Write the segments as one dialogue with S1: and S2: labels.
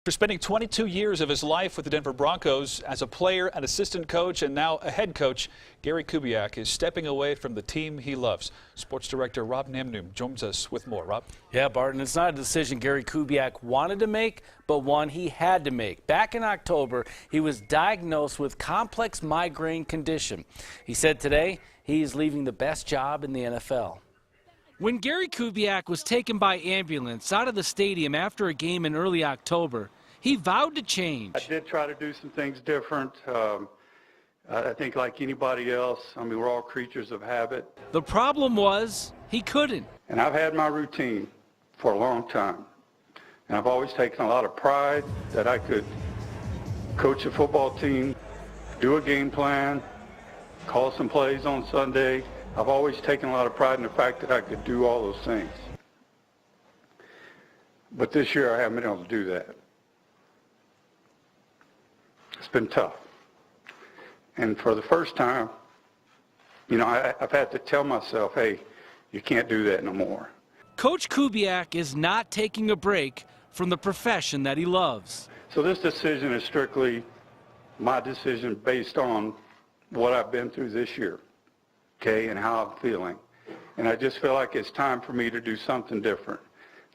S1: After spending 22 years of his life with the Denver Broncos as a player, an assistant coach, and now a head coach, Gary Kubiak is stepping away from the team he loves. Sports director Rob Namnoon joins us with more. Rob?
S2: Yeah, Barton, it's not a decision Gary Kubiak wanted to make, but one he had to make. Back in October, he was diagnosed with complex migraine condition. He said today he's leaving the best job in the NFL. When Gary Kubiak was taken by ambulance out of the stadium after a game in early October, he vowed to change.
S3: I did try to do some things different. I think like anybody else, I mean, we're all creatures of habit.
S2: The problem was he couldn't.
S3: And I've had my routine for a long time. And I've always taken a lot of pride that I could coach a football team, do a game plan, call some plays on Sunday. I've always taken a lot of pride in the fact that I could do all those things. But this year I haven't been able to do that. It's been tough. And for the first time, you know, I've had to tell myself, hey, you can't do that no more.
S2: Coach Kubiak is not taking a break from the profession that he loves.
S3: So this decision is strictly my decision based on what I've been through this year. Okay, and how I'm feeling. And I just feel like it's time for me to do something different.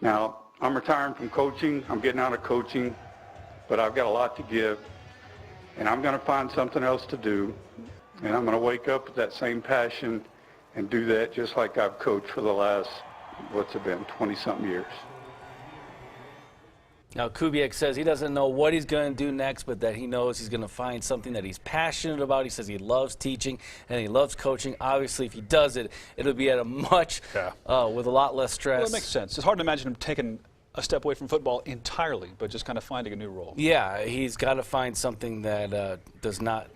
S3: Now, I'm retiring from coaching. I'm getting out of coaching, but I've got a lot to give. And I'm going to find something else to do. And I'm going to wake up with that same passion and do that just like I've coached for the last, what's it been, 20-something years.
S2: Now, Kubiak says he doesn't know what he's going to do next, but that he knows he's going to find something that he's passionate about. He says he loves teaching and he loves coaching. Obviously, if he does it, it'll be at a much, with a lot less stress.
S1: Well, it makes sense. It's hard to imagine him taking a step away from football entirely, but just kind of finding a new role.
S2: Yeah, he's got to find something that does not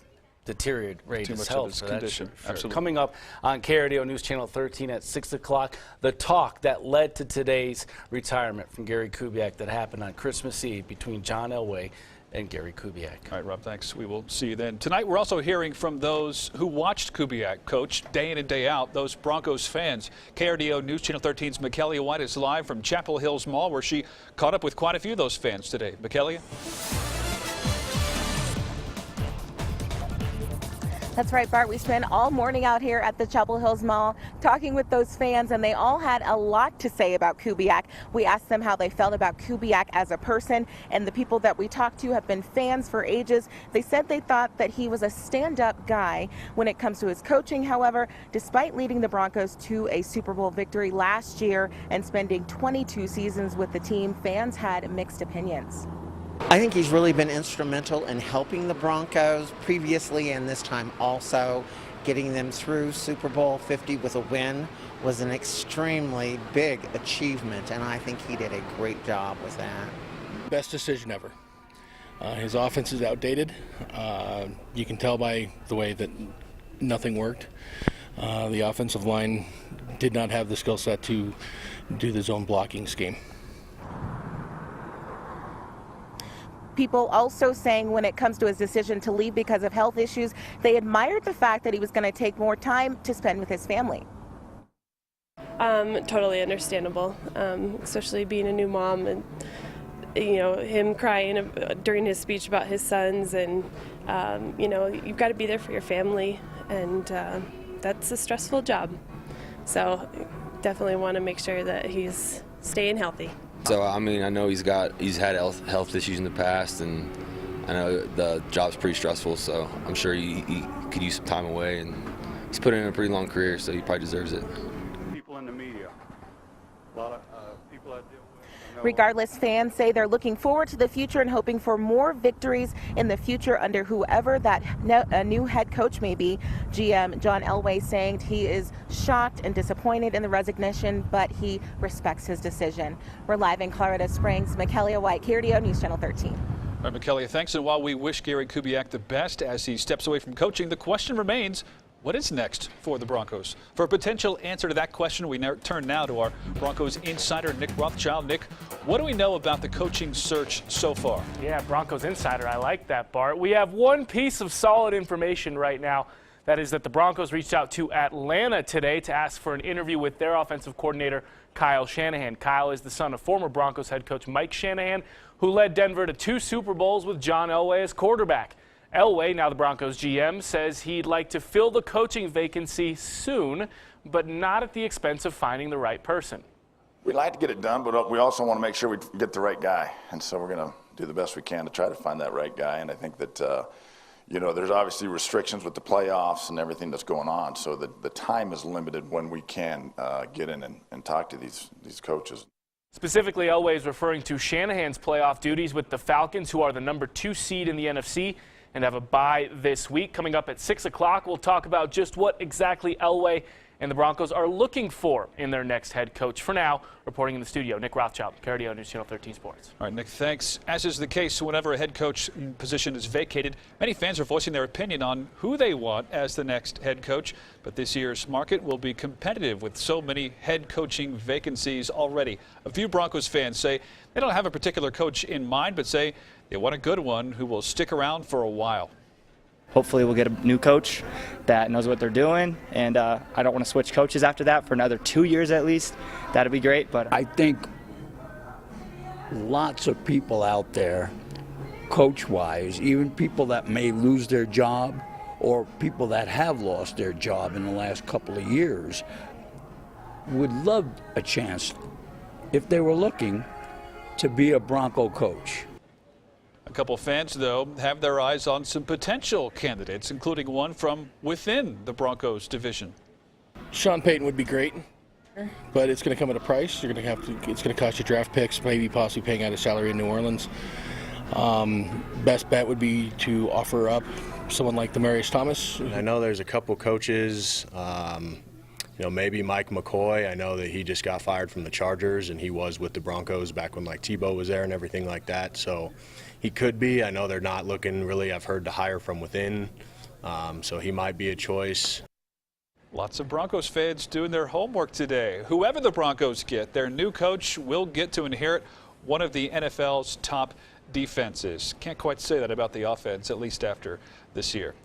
S2: deteriorate his health.
S1: His condition.
S2: Sure.
S1: Absolutely.
S2: Coming up on KRDO News Channel 13 at 6 o'clock, the talk that led to today's retirement from Gary Kubiak that happened on Christmas Eve between John Elway and Gary Kubiak.
S1: All right, Rob, thanks. We will see you then. Tonight, we're also hearing from those who watched Kubiak coach day in and day out, those Broncos fans. KRDO News Channel 13's Mikaela White is live from Chapel Hills Mall, where she caught up with quite a few of those fans today. Mikaela?
S4: That's right, Bart. We spent all morning out here at the Chapel Hills Mall talking with those fans, and they all had a lot to say about Kubiak. We asked them how they felt about Kubiak as a person, and the people that we talked to have been fans for ages. They said they thought that he was a stand-up guy when it comes to his coaching. However, despite leading the Broncos to a Super Bowl victory last year and spending 22 seasons with the team, fans had mixed opinions.
S5: I think he's really been instrumental in helping the Broncos previously and this time also. Getting them through Super Bowl 50 with a win was an extremely big achievement, and I think he did a great job with that.
S6: Best decision ever. His offense is outdated. You can tell by the way that nothing worked. The offensive line did not have the skill set to do the zone blocking scheme.
S4: People also saying when it comes to his decision to leave because of health issues, they admired the fact that he was going to take more time to spend with his family.
S7: Totally understandable, especially being a new mom and, you know, him crying during his speech about his sons, and, you know, you've got to be there for your family, and that's a stressful job. So definitely want to make sure that he's staying healthy.
S8: So, I mean, I know he's had health issues in the past, and I know the job's pretty stressful, so I'm sure he could use some time away, and he's put in a pretty long career, so he probably deserves it.
S3: People in the media, a lot of people I deal with.
S4: Regardless, fans say they're looking forward to the future and hoping for more victories in the future under whoever that new head coach may be. GM John Elway saying he is shocked and disappointed in the resignation, but he respects his decision. We're live in Colorado Springs. Mikaela White, KRDO News Channel 13.
S1: All right, Mikaela, thanks. And while we wish Gary Kubiak the best as he steps away from coaching, the question remains, what is next for the Broncos? For a potential answer to that question, we turn now to our Broncos insider, Nick Rothschild. Nick, what do we know about the coaching search so far?
S9: Yeah, Broncos insider, I like that, Bart. We have one piece of solid information right now. That is that the Broncos reached out to Atlanta today to ask for an interview with their offensive coordinator, Kyle Shanahan. Kyle is the son of former Broncos head coach Mike Shanahan, who led Denver to 2 Super Bowls with John Elway as quarterback. Elway, now the Broncos GM, says he'd like to fill the coaching vacancy soon, but not at the expense of finding the right person.
S10: We'd like to get it done, but we also want to make sure we get the right guy. And so we're going to do the best we can to try to find that right guy. And I think that, there's obviously restrictions with the playoffs and everything that's going on. So the time is limited when we can get in and talk to these coaches.
S9: Specifically, Elway is referring to Shanahan's playoff duties with the Falcons, who are the number 2 seed in the NFC and have a bye this week. Coming up at 6 o'clock, we'll talk about just what exactly Elway and the Broncos are looking for in their next head coach. For now, reporting in the studio, Nick Rothschild, KRDO News Channel 13 Sports.
S1: All right, Nick, thanks. As is the case whenever a head coach position is vacated, many fans are voicing their opinion on who they want as the next head coach. But this year's market will be competitive with so many head coaching vacancies already. A few Broncos fans say they don't have a particular coach in mind, but say they want a good one who will stick around for a while.
S11: Hopefully we'll get a new coach that knows what they're doing, and I don't want to switch coaches after that for another 2 years at least. That'd be great. But
S12: I think lots of people out there, coach-wise, even people that may lose their job or people that have lost their job in the last couple of years, would love a chance, if they were looking, to be a Bronco coach.
S1: A couple fans, though, have their eyes on some potential candidates, including one from within the Broncos division.
S6: Sean Payton would be great, but it's going to come at a price. It's going to cost you draft picks, maybe possibly paying out a salary in New Orleans. Best bet would be to offer up someone like Demaryius Thomas.
S13: I know there's a couple coaches, maybe Mike McCoy. I know that he just got fired from the Chargers, and he was with the Broncos back when Tebow was there and everything like that. So he could be. I know they're not looking really, I've heard, to hire from within. So he might be a choice.
S1: Lots of Broncos fans doing their homework today. Whoever the Broncos get, their new coach will get to inherit one of the NFL's top defenses. Can't quite say that about the offense, at least after this year.